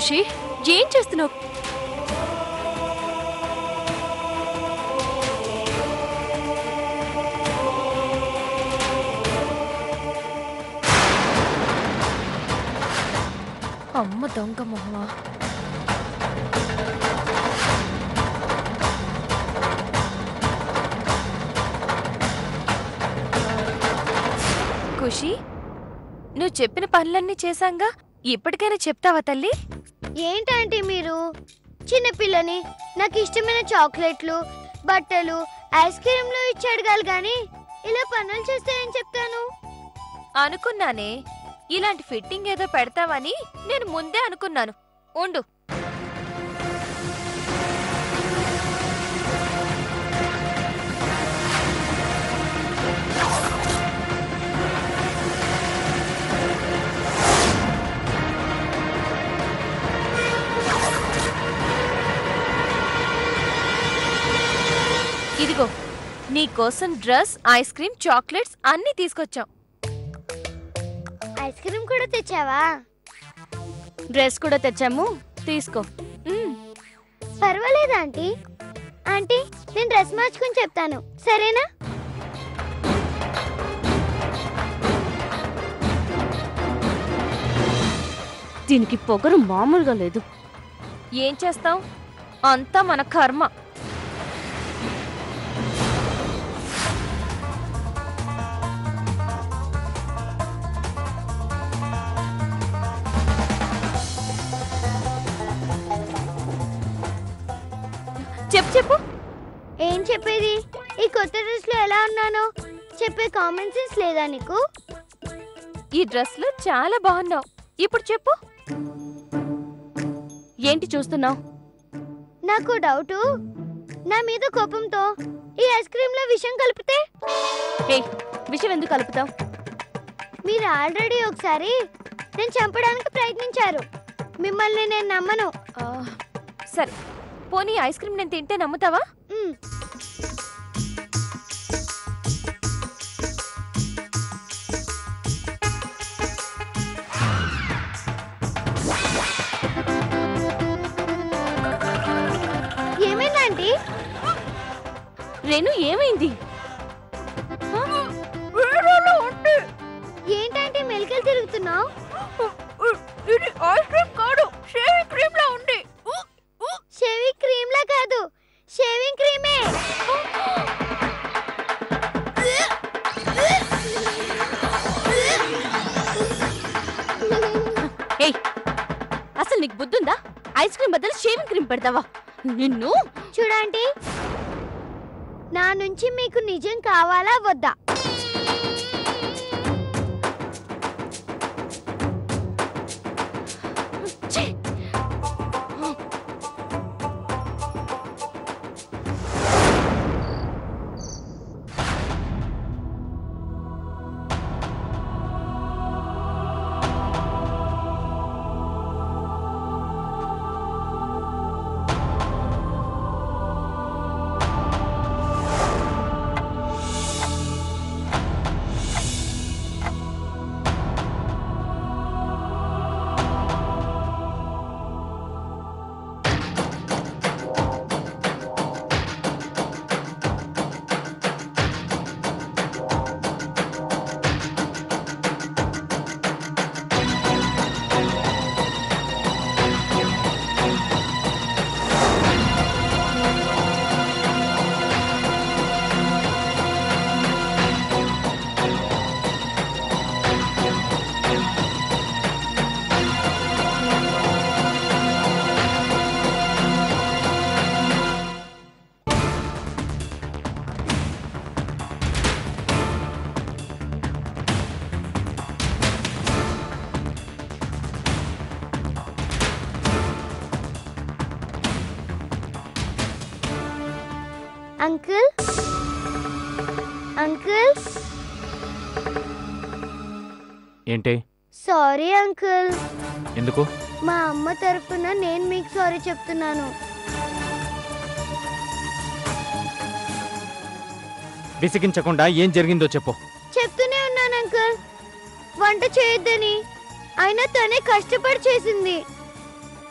ఖుషి, ఏం చేస్తున్నావు? అమ్మ దొంగ మొహమా. ఖుషి, నువ్వు చెప్పిన పనులన్నీ చేశాంగా, ఇప్పటికైనా చెప్తావా తల్లి? ఏంటంటే మీరు చిన్నపిల్లని, నాకు ఇష్టమైన చాక్లెట్లు, బట్టలు, ఐస్ క్రీంలు ఇచ్చాడు గాని ఇలా పనులు చేస్తే ఏం చెప్తాను? అనుకున్నానే, ఇలాంటి ఫిట్టింగ్ ఏదో పెడతావని నేను ముందే అనుకున్నాను. ఉండు. ఇదిగో, నీకోసం డ్రెస్, ఐస్ క్రీమ్, చాక్లెట్స్ అన్నీ తీసుకొచ్చాం. ఐస్ క్రీమ్ కూడా తెచ్చావా? డ్రెస్ కూడా తెచ్చాము, తీసుకో. పర్వాలేదు ఆంటీ. ఆంటీ, నేను డ్రెస్ మార్చుకుని చెప్తాను, సరేనా? దీనికి పొగరు మామూలుగా లేదు. ఏం చేస్తాం, అంతా మన కర్మ. చెప్పు. ఏం చెప్పేది? ఈ కొత్త డ్రెస్ లో ఎలా ఉన్నానో చెప్పే కామన్ సెన్స్ లేదా నీకు? ఈ డ్రెస్ లో చాలా బాగున్నావు. ఇప్పుడు చెప్పు. ఏంటి చూస్తున్నావు? నాకు డౌటు, నా మీద కోపంతో ఈ ఐస్ క్రీమ్ లో విషం కలిపితే? విషం ఎందుకు కలుపుతావు? మీరు ఆల్రెడీ ఒకసారి నేను చంపడానికి ప్రయత్నించారు. మిమ్మల్ని నేను నమ్మను. సరే, పోనీ ఐస్ క్రీమ్ నేను తింటే నమ్ముతావా? ఏమైందండి? రేణు, ఏమైంది? ఏంటంటే మెలికలు తిరుగుతున్నావు? ఇది ఐస్ క్రీమ్ కాదు, షేవింగ్ క్రీమ్ లా ఉంది. షేవింగ్ క్రీమ్ లా కాదు, షేవింగ్ క్రీమే. అసలు నీకు బుద్ధుందా? ఐస్ క్రీమ్ బదులు షేవింగ్ క్రీమ్ పెడతావా? నిన్ను చూడండి, నా నుంచి మీకు నిజం కావాలా వద్దా? Uncle, uncle. ఏంటి? Sorry uncle. ఎందుకు? మా అమ్మ తరఫున నేను మీకు సారీ చెప్తున్నాను. విసిగించకుండా ఏం జరిగిందో చెప్పు. చెప్తూనే ఉన్నాను అంకుల్, వంట చేయొద్దని. అయినా తనే కష్టపడి చేసింది.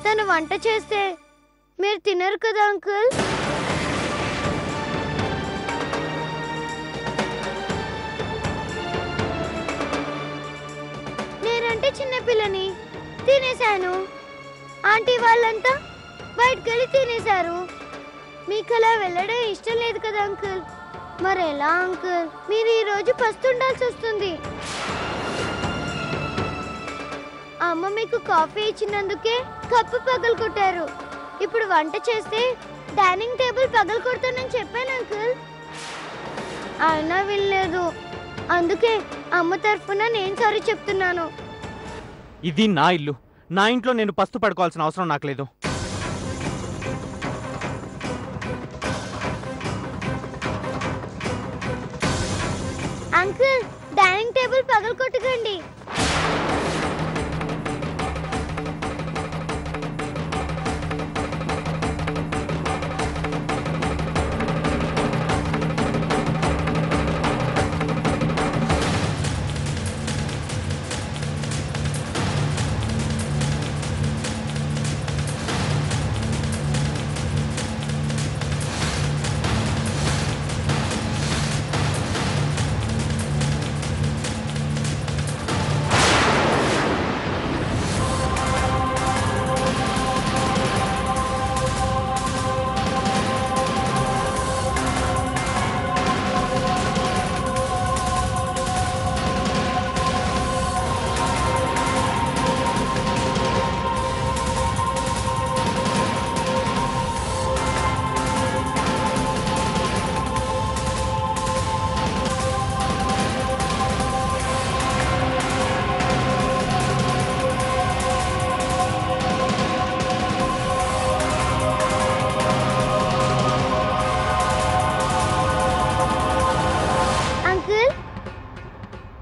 తను వంట చేస్తే మీరు తినరు కదా అంకుల్. నేనంటే చిన్నపిల్లని తినేశాను. ఆంటీ వాళ్ళంతా బయటకెళ్ళి తినేశారు. మీకు అలా వెళ్ళడం ఇష్టం లేదు కదా అంకుల్. మరెలా అంకుల్? మీరు ఈరోజు పస్తుండాల్సి వస్తుంది. అమ్మ మీకు కాఫీ ఇచ్చినందుకే కప్పు పగలు కొట్టారు. ఇప్పుడు వంట చేస్తే డైనింగ్ టేబుల్ పగలు కొడతానని చెప్పాను అంకుల్. అయినా వినలేదు. అందుకే అమ్మ తరఫున నేను సారీ చెప్తున్నాను. ఇది నా ఇల్లు. నా ఇంట్లో నేను పస్తు పడుకోవాల్సిన అవసరం నాకు లేదు. అంకుల్, డైనింగ్ టేబుల్ పగలు కొట్టకండి.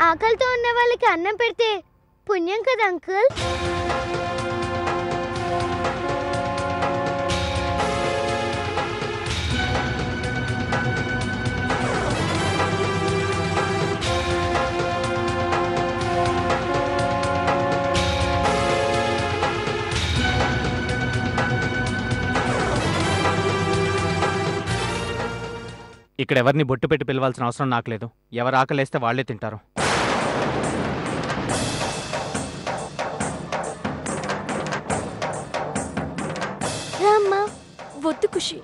ఆకలితో ఉన్న వాళ్ళకి అన్నం పెడితే పుణ్యం కదా అంకుల్. ఇక్కడ ఎవరిని బొట్టు పెట్టి పిలవాల్సిన అవసరం నాకు లేదు. ఎవరు ఆకలేస్తే వాళ్లే తింటారు. వద్దు ఖుషి.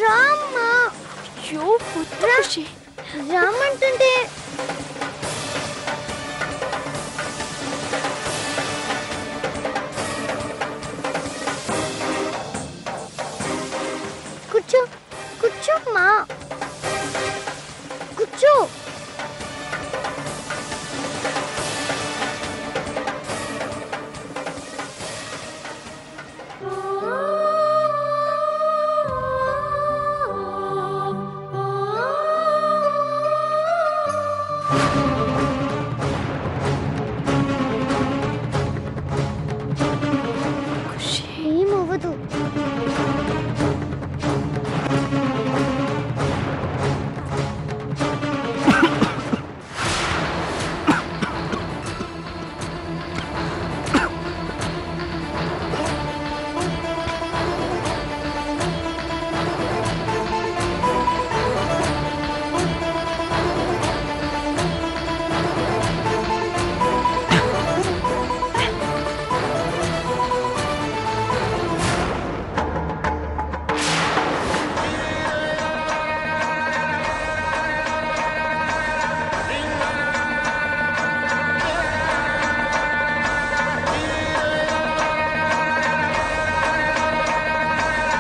రామ్మా. ఖుషి రామ్మంటుంటే కూర్చో కూర్చోమ్మా, కూర్చో. ఏమవ్వదు.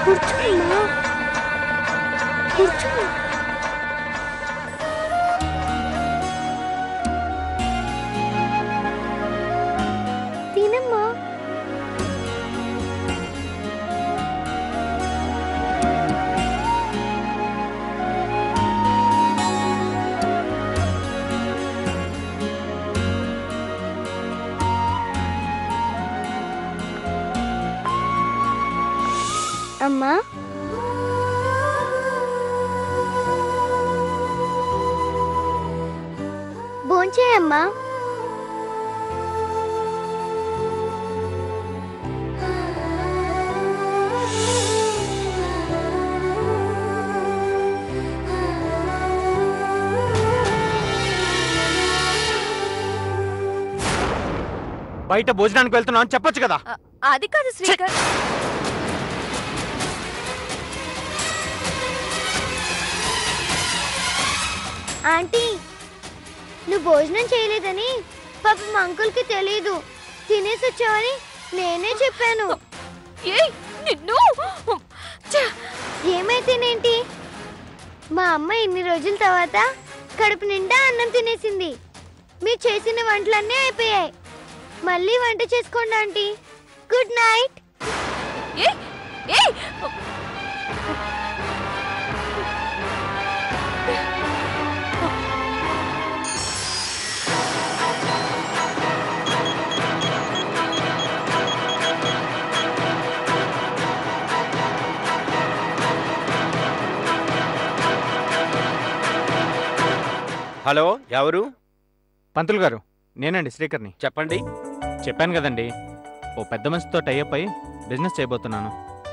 కూర్చోమ్మా, కూర్చో. తినమ్మా. అమ్మా, భోంచేయమ్మా. బయట భోజనానికి వెళ్తున్నావు అని చెప్పొచ్చు కదా. అది కాదు శ్రీకర్. ఆంటీ నువ్వు భోజనం చేయలేదని పాపం అంకుల్కి తెలీదు. తినేసి వచ్చావని నేనే చెప్పాను. ఏమైతేనేంటి, మా అమ్మ ఇన్ని రోజుల తర్వాత కడుపు నిండా అన్నం తినేసింది. మీరు చేసిన వంటలన్నీ అయిపోయాయి. మళ్ళీ వంట చేసుకోండి ఆంటీ. Good night. హలో, ఎవరు? పంతులు గారు, నేనండి శ్రీకర్ని. చెప్పండి. చెప్పాను కదండి, ఓ పెద్ద మనిషితో టైఅప్ అయి బిజినెస్ చేయబోతున్నాను.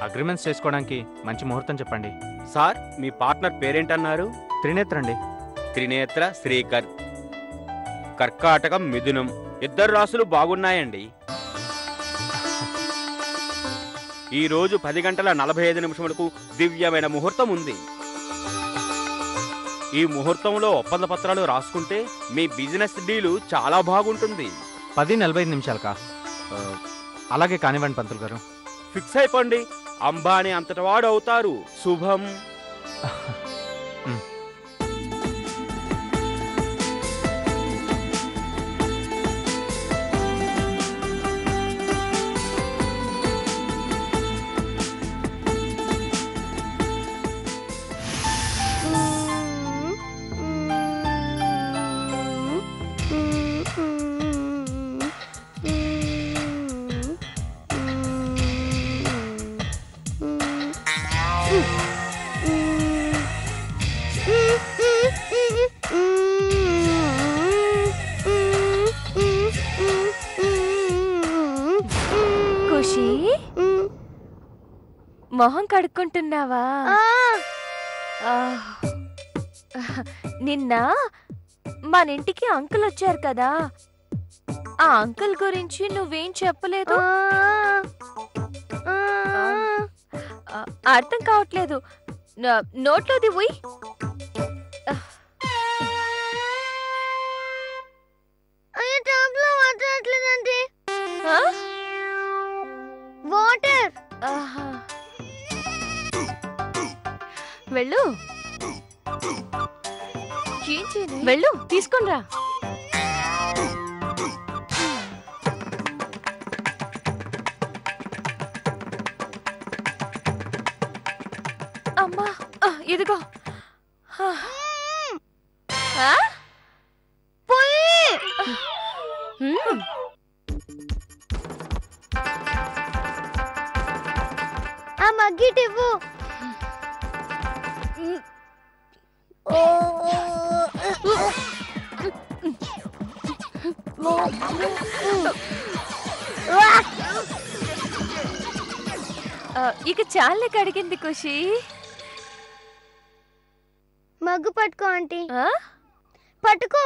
అగ్రిమెంట్స్ చేసుకోవడానికి మంచి ముహూర్తం చెప్పండి. సార్, మీ పార్ట్నర్ పేరేంటన్నారు? త్రినేత్ర అండి. త్రినేత్ర శ్రీకర్. కర్కాటకం, మిథునం, ఇద్దరు రాసులు బాగున్నాయండి. ఈ రోజు 10:45 దివ్యమైన ముహూర్తం ఉంది. ఈ ముహూర్తంలో ఒప్పంద పత్రాలు రాసుకుంటే మీ బిజినెస్ డీలు చాలా బాగుంటుంది. 10:45 అలాగే కానివ్వండి పంతులు గారు. ఫిక్స్ అయిపోండి. అంబానీ అంతటి వాడు అవుతారు. శుభం. మొహం కడుక్కుంటున్నావా? నిన్న మన ఇంటికి అంకుల్ వచ్చారు కదా, ఆ అంకుల్ గురించి నువ్వేం చెప్పలేదు. అర్థం కావట్లేదు. నోట్లోది పోయి. వాటర్. వెళ్ళు వెళ్ళు, తీసుకునిరా. అమ్మా, ఇదిగో. ఆ మగ్గిటివ్వు. ఇక చాలే కడిగింది ఖుషి. మగ్గు పట్టుకో ఆంటీ. పట్టుకో.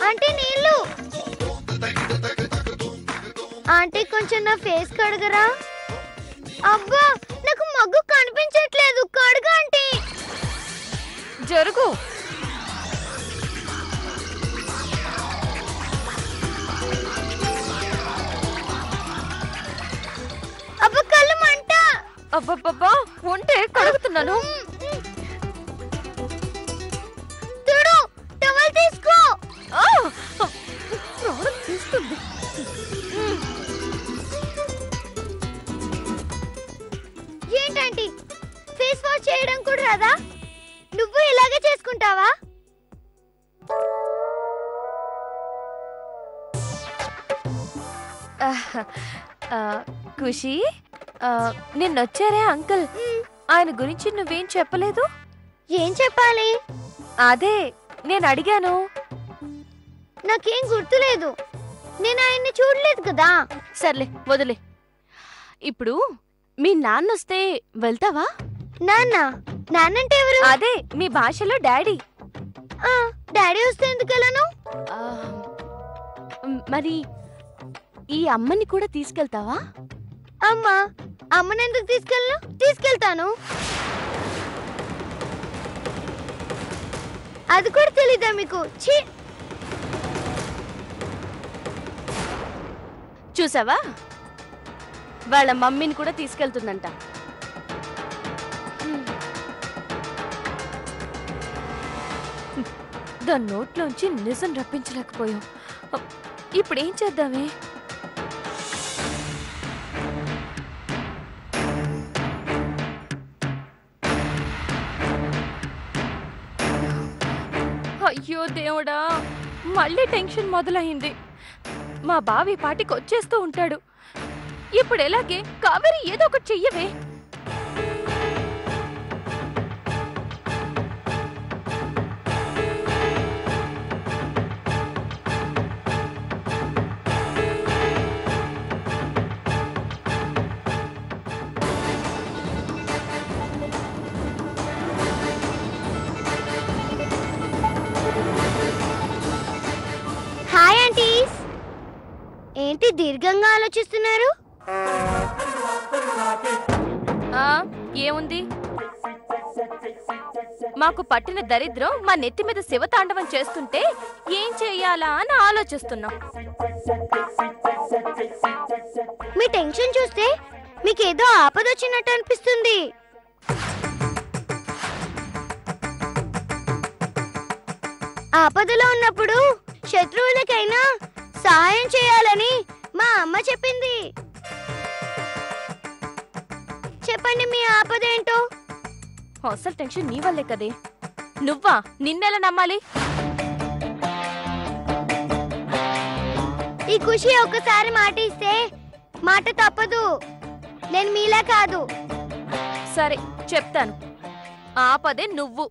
ఆంటీ నీళ్ళు. ఆంటీ కొంచెం నా ఫేస్ కడగరా. అబ్బా, నాకు మగ్గు కనిపించట్లేదు. కడుగు ఆంటీ. జరుగు. అబ్బా, కళ్ళు మంట. అబ్బబ్బబ్బా, ఉంటే కడుగుతున్నాను. చూడు, టవల్ తీసుకో. తీస్తుంది. ఏంటంటే ఫేస్ వాష్ చేయడం కూడా రాదా? నువ్వు ఇలాగే చేసుకుంటావా? ఖుషి, నిన్నొచ్చారే అంకుల్, ఆయన గురించి నువ్వేం చెప్పలేదు. ఏం చెప్పాలి? అదే నేను అడిగాను. నాకేం గుర్తులేదు. నేను ఆయన్ని చూడలేదు కదా. సర్లే వదిలే. ఇప్పుడు మీ నాన్న వస్తే వెళ్తావా? నాన్న నాన్నంటే ఎవరు? అదే మీ భాషలో డాడీ. డాడీ వస్తే ఎందుకు వెళ్ళను? ఆ, మరి ఈ అమ్మని కూడా తీసుకెళ్తావా? అమ్మని ఎందుకు తీసుకెళ్ళను? తీసుకెళ్తాను. అది కూడా తెలీదా మీకు? ఛీ! చూసావా, వాళ్ళ మమ్మీని కూడా తీసుకెళ్తుందంట. దాని నోట్లోంచి నిజం రప్పించలేకపోయాం. ఇప్పుడేం చేద్దామే? అయ్యో దేవుడా, మళ్ళీ టెన్షన్ మొదలైంది. మా బావి పాటికి వచ్చేస్తూ ఉంటాడు. ఇప్పుడు ఎలాగే? కావేరి ఏదో ఒకటి చెయ్యవే. Hi aunties. ఏంటి దీర్ఘంగా ఆలోచిస్తున్నారు? ఏముంది? మాకు పట్టిన దరిద్రం మా నెత్తి మీద శివతాండవం చేస్తుంటే ఏం చెయ్యాలా అని ఆలోచిస్తున్నాం. మీ టెన్షన్ చూస్తే మీకేదో ఆపదొచ్చినట్టు అనిపిస్తుంది. ఆపదలో ఉన్నప్పుడు శత్రువులకైనా సహాయం చేయాలని మా అమ్మ చెప్పింది. చెప్పండి, మీ ఆపదేంటో? అసలు టెన్షన్ నీ వల్లే కదే. నువ్వా? నిన్నెలా నమ్మాలి? ఈ ఖుషి ఒక్కసారి మాట ఇస్తే మాట తప్పదు. నేను మీలా కాదు. సరే చెప్తాను. ఆపదే నువ్వు.